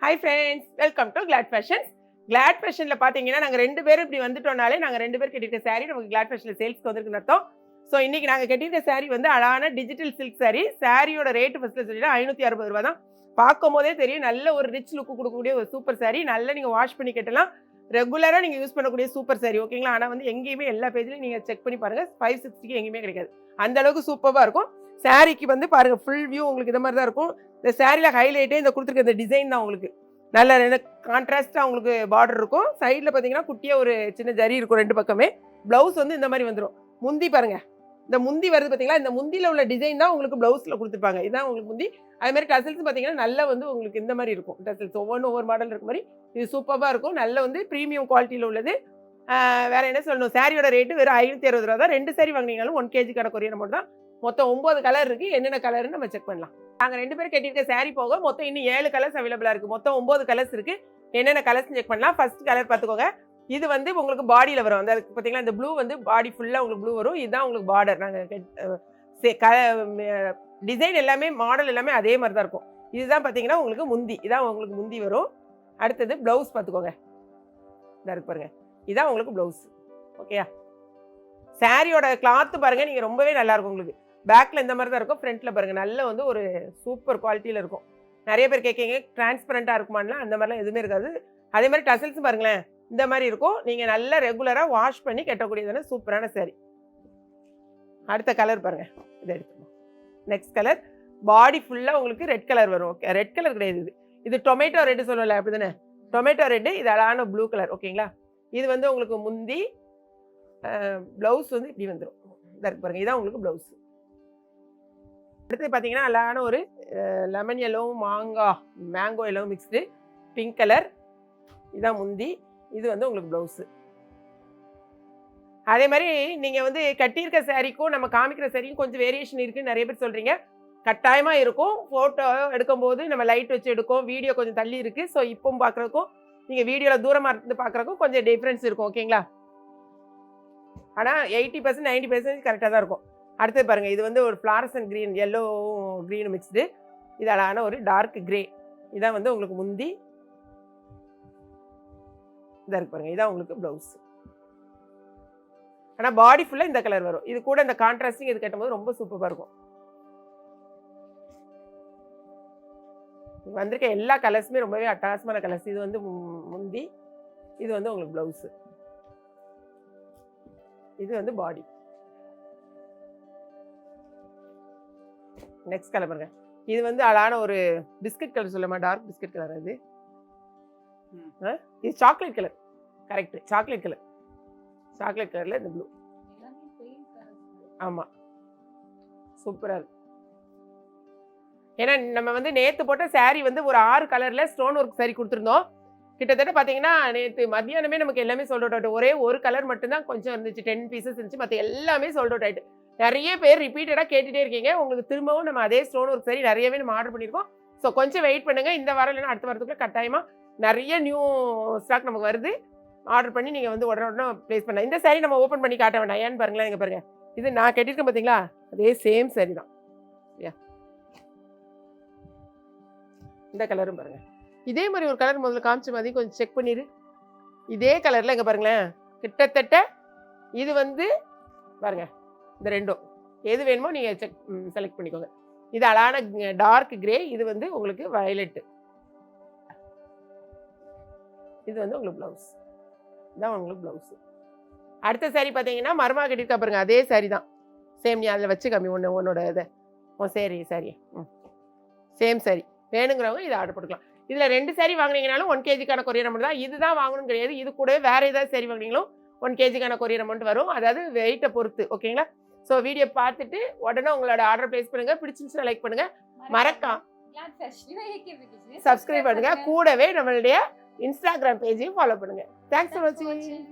Hi friends, welcome to Glad Fashions. Glad Fashionல பாத்தீங்கன்னா நாங்க ரெண்டு பேரும் இப்படி வந்துட்டோம்னாலே நாங்க ரெண்டு பேர் கட்டிருக்க saree நமக்கு Glad Fashionல சேல்ஸ்க்கு வந்திருக்குன்னு அர்த்தம். ஸோ இன்னைக்கு நாங்க கட்டிருக்க saree வந்து அழகான டிஜிட்டல் சில்க் saree. சாரியோட ரேட் ஃபர்ஸ்ட்ல சொல்லிட்டா 560 ரூபாய் தான். பார்க்கும் போதே தெரியும் நல்ல ஒரு ரிச் லுக் கொடுக்கக்கூடிய ஒரு சூப்பர் saree. நல்லா நீங்க வாஷ் பண்ணி கட்டலாம். ரெகுலரா நீங்க யூஸ் பண்ணக்கூடிய சூப்பர் saree ஓகேங்களா. ஆனா வந்து எங்கேயுமே எல்லா பேஜ்லயும் நீங்க செக் பண்ணி பாருங்க 560க்கு எங்கேயுமே கிடைக்காது. அந்த அளவுக்கு சூப்பரா இருக்கும். சாரிக்கு வந்து பாருங்க ஃபுல் வியூ உங்களுக்கு இந்த மாதிரி தான் இருக்கும். இந்த சாரியில ஹைலைட்டே இந்த கொடுத்துருக்க இந்த டிசைன் தான் உங்களுக்கு நல்ல கான்ட்ராஸ்டாக உங்களுக்கு பார்டர் இருக்கும். சைடில் பார்த்தீங்கன்னா குட்டியாக ஒரு சின்ன ஜரி இருக்கும் ரெண்டு பக்கமே. ப்ளவுஸ் வந்து இந்த மாதிரி வந்துடும். முந்தி பாருங்க, இந்த முந்தி வருது பார்த்தீங்களா, இந்த முந்தியில் உள்ள டிசைன் தான் உங்களுக்கு ப்ளவுஸில் கொடுத்துருப்பாங்க. இதுதான் உங்களுக்கு முந்தி. அதுமாதிரி டசல்ஸ் பார்த்தீங்கன்னா நல்லா வந்து உங்களுக்கு இந்த மாதிரி இருக்கும். டசல்ஸ் ஒவ்வொரு மாடல் இருக்க மாதிரி இது சூப்பராக இருக்கும். நல்ல வந்து ப்ரீமியம் குவாலிட்டியில் உள்ளது. வேறு என்ன சொல்லணும், சாரியோட ரேட்டு வெறும் 560 ரூபா தான். 2 சாரி வாங்கினீங்களும் 1 kg கொரியர் அமௌண்ட் தான். மொத்தம் 9 கலர் இருக்குது. என்னென்ன கலர்னு நம்ம செக் பண்ணலாம். நாங்கள் 2 பேரும் கட்டியிருக்க சாரி போக மொத்தம் இன்னும் 7 கலர்ஸ் அவைலபிளாக இருக்குது. மொத்தம் 9 கலர்ஸ் இருக்குது. என்னென்ன கலர்ஸ்னு செக் பண்ணலாம். ஃபர்ஸ்ட் கலர் பார்த்துக்கோங்க. இது வந்து உங்களுக்கு பாடியில் வரும். அந்த பார்த்தீங்களா இந்த ப்ளூ வந்து பாடி ஃபுல்லாக உங்களுக்கு ப்ளூ வரும். இதுதான் உங்களுக்கு பார்டர். நாங்கள் டிசைன் எல்லாமே மாடல் எல்லாமே அதே மாதிரி தான் இருக்கும். இதுதான் பார்த்தீங்கன்னா உங்களுக்கு முந்தி. இதான் உங்களுக்கு முந்தி வரும். அடுத்தது ப்ளவுஸ் பார்த்துக்கோங்க. இதாக இருக்கு பாருங்க. இதான் உங்களுக்கு ப்ளவுஸ். ஓகேயா. சாரியோட கிளாத்து பாருங்கள், நீங்கள் ரொம்பவே நல்லாயிருக்கும். உங்களுக்கு பேக்கில் இந்த மாதிரி தான் இருக்கும். ஃப்ரண்ட்டில் பாருங்கள் நல்ல வந்து ஒரு சூப்பர் குவாலிட்டியில் இருக்கும். நிறைய பேர் கேட்குங்க டிரான்ஸ்பரண்ட்டாக இருக்குமான்னா அந்த மாதிரிலாம் எதுவுமே இருக்காது. அதே மாதிரி டசல்ஸ் பாருங்களேன் இந்த மாதிரி இருக்கும். நீங்கள் நல்லா ரெகுலராக வாஷ் பண்ணி கட்டக்கூடியதான சூப்பரான சாரி. அடுத்த கலர் பாருங்கள், இதை எடுத்துக்கணும். நெக்ஸ்ட் கலர் பாடி ஃபுல்லாக உங்களுக்கு ரெட் கலர் வரும். ஓகே, ரெட் கலர் கிடையாது, இது டொமேட்டோ ரெட்டு சொல்லலை அப்படி தானே. டொமேட்டோ ரெட்டு, இது அழகான ப்ளூ கலர். ஓகேங்களா. இது வந்து உங்களுக்கு முந்தி. ப்ளவுஸ் வந்து இப்படி வந்துடும். இதாக இருக்கு பாருங்கள், இதான் உங்களுக்கு ப்ளவுஸ். அடுத்து பார்த்தீங்கன்னா அழகான ஒரு lemon yellow mango yellow mixed pink colour. இதான் முந்தி. இது வந்து உங்களுக்கு ப்ளவுஸு. அதே மாதிரி நீங்கள் வந்து கட்டியிருக்க சாரிக்கும் நம்ம காமிக்கிற சாரிக்கும் கொஞ்சம் வேரியேஷன் இருக்குதுன்னு நிறைய பேர் சொல்கிறீங்க. கட்டாயமாக இருக்கும். ஃபோட்டோ எடுக்கும்போது நம்ம லைட் வச்சு எடுக்கும். வீடியோ கொஞ்சம் தள்ளி இருக்குது. ஸோ இப்போவும் பார்க்குறதுக்கும் நீங்கள் வீடியோவில் தூரமாக இருந்து பார்க்குறதுக்கும் கொஞ்சம் டிஃப்ரென்ஸ் இருக்கும். ஓகேங்களா. ஆனால் 80% 90% கரெக்டாக தான் இருக்கும். அடுத்தது பாருங்கள், இது வந்து ஒரு fluorescent green yellow green mixed. இது அழகான ஒரு டார்க் க்ரே. இதான் வந்து உங்களுக்கு முந்தி. இதாக இருக்கு பாருங்கள், இதான் உங்களுக்கு ப்ளவுஸ். ஆனால் பாடி ஃபுல்லாக இந்த கலர் வரும். இது கூட இந்த கான்ட்ராஸ்டிங் இது கட்டும்போது ரொம்ப சூப்பராக இருக்கும். வந்திருக்க எல்லா கலர்ஸுமே ரொம்பவே அட்டகாசமான கலர்ஸ். இது வந்து முந்தி. இது வந்து உங்களுக்கு ப்ளவுஸு. இது வந்து பாடி. நெக்ஸ்ட் கலர் பாருங்க. இது வந்து அழகான ஒரு பிஸ்கட் கலர் சொல்லமா, டார்க் பிஸ்கட் கலர். அது இது chocolate colour. Correct, chocolate colour. Chocolate கலர்ல இந்த ப்ளூ. ஆமாம், சூப்பராக இருக்கு. ஏன்னா நம்ம வந்து நேற்று போட்ட சாரீ வந்து ஒரு 6 கலரில் ஸ்டோன் ஒர்க் சாரீ கொடுத்துருந்தோம். கிட்டத்தட்ட பார்த்தீங்கன்னா நேற்று மத்தியானமே நமக்கு எல்லாமே சோல்ட் அவுட் ஆகிட்டு. ஒரே ஒரு கலர் மட்டும்தான் கொஞ்சம் இருந்துச்சு, 10 பீசஸ் இருந்துச்சு. மற்ற எல்லாமே சோல்ட் அவுட் ஆகிட்டு. நிறைய பேர் ரிப்பீட்டடாக கேட்டுகிட்டே இருக்கீங்க. உங்களுக்கு திரும்பவும் நம்ம அதே ஸ்டோன் ஒர்க் சாரீ நிறையவே நம்ம ஆர்டர் பண்ணியிருக்கோம். ஸோ கொஞ்சம் வெயிட் பண்ணுங்கள். இந்த வாரம் இல்லைன்னா அடுத்த வாரத்துக்குள்ள கட்டாயமாக நிறைய நியூ ஸ்டாக் நமக்கு வருது. ஆர்டர் பண்ணி நீங்கள் வந்து உடனே ப்ளேஸ் பண்ணலாம். இந்த சாரீ நம்ம ஓப்பன் பண்ணி காட்ட வேண்டாம். ஏன்னு பாருங்களேன், இங்கே பாருங்கள், இது நான் கட்டியிருக்கேன் பார்த்தீங்களா, அதே சேம் சாரீ தான். இந்த கலரும் பாருங்கள். இதே மாதிரி ஒரு கலர் முதல்ல காமிச்ச மாதிரி கொஞ்சம் செக் பண்ணிடு. இதே கலரில் இங்கே பாருங்களேன், கிட்டத்தட்ட இது வந்து பாருங்க, இந்த ரெண்டும் எது வேணுமோ நீங்கள் செலக்ட் பண்ணிக்கோங்க. இது அழகான டார்க் கிரே. இது வந்து உங்களுக்கு வயலட்டு. இது வந்து உங்களுக்கு ப்ளவுஸ். இதான் உங்களுக்கு ப்ளவுஸு. அடுத்த சாரீ பார்த்தீங்கன்னா மருமக கட்டியிருக்கா பாருங்க, அதே சாரீ தான். சேம். நீ அதில் வச்சு கம்மி உன்னோட இதை சாரி சேம் சாரீ வேணுங்கிறவங்க இதை ஆர்டர் போட்டுக்கலாம். இதில் 2 சாரீ வாங்கினீங்கனாலும் 1 kg கொரியர் அமௌண்ட் தான். இதுதான் வாங்கணும் கிடையாது. இது கூடவே வேறு ஏதாவது சாரீ வாங்கினீங்களும் 1 kg கொரியர் அமௌண்ட் வரும். அதாவது வெயிட்டை பொறுத்து. ஓகேங்களா. ஸோ வீடியோ பார்த்துட்டு உடனே உங்களோட ஆர்டர் ப்ளேஸ் பண்ணுங்கள். பிடிச்சிருந்துச்சுன்னா லைக் பண்ணுங்கள். மறக்காம சப்ஸ்கிரைப் பண்ணுங்கள். கூடவே நம்மளுடைய இன்ஸ்டாகிராம் பேஜையும் ஃபாலோ பண்ணுங்கள். தேங்க்ஸ் ஃபார் வாட்சிங்.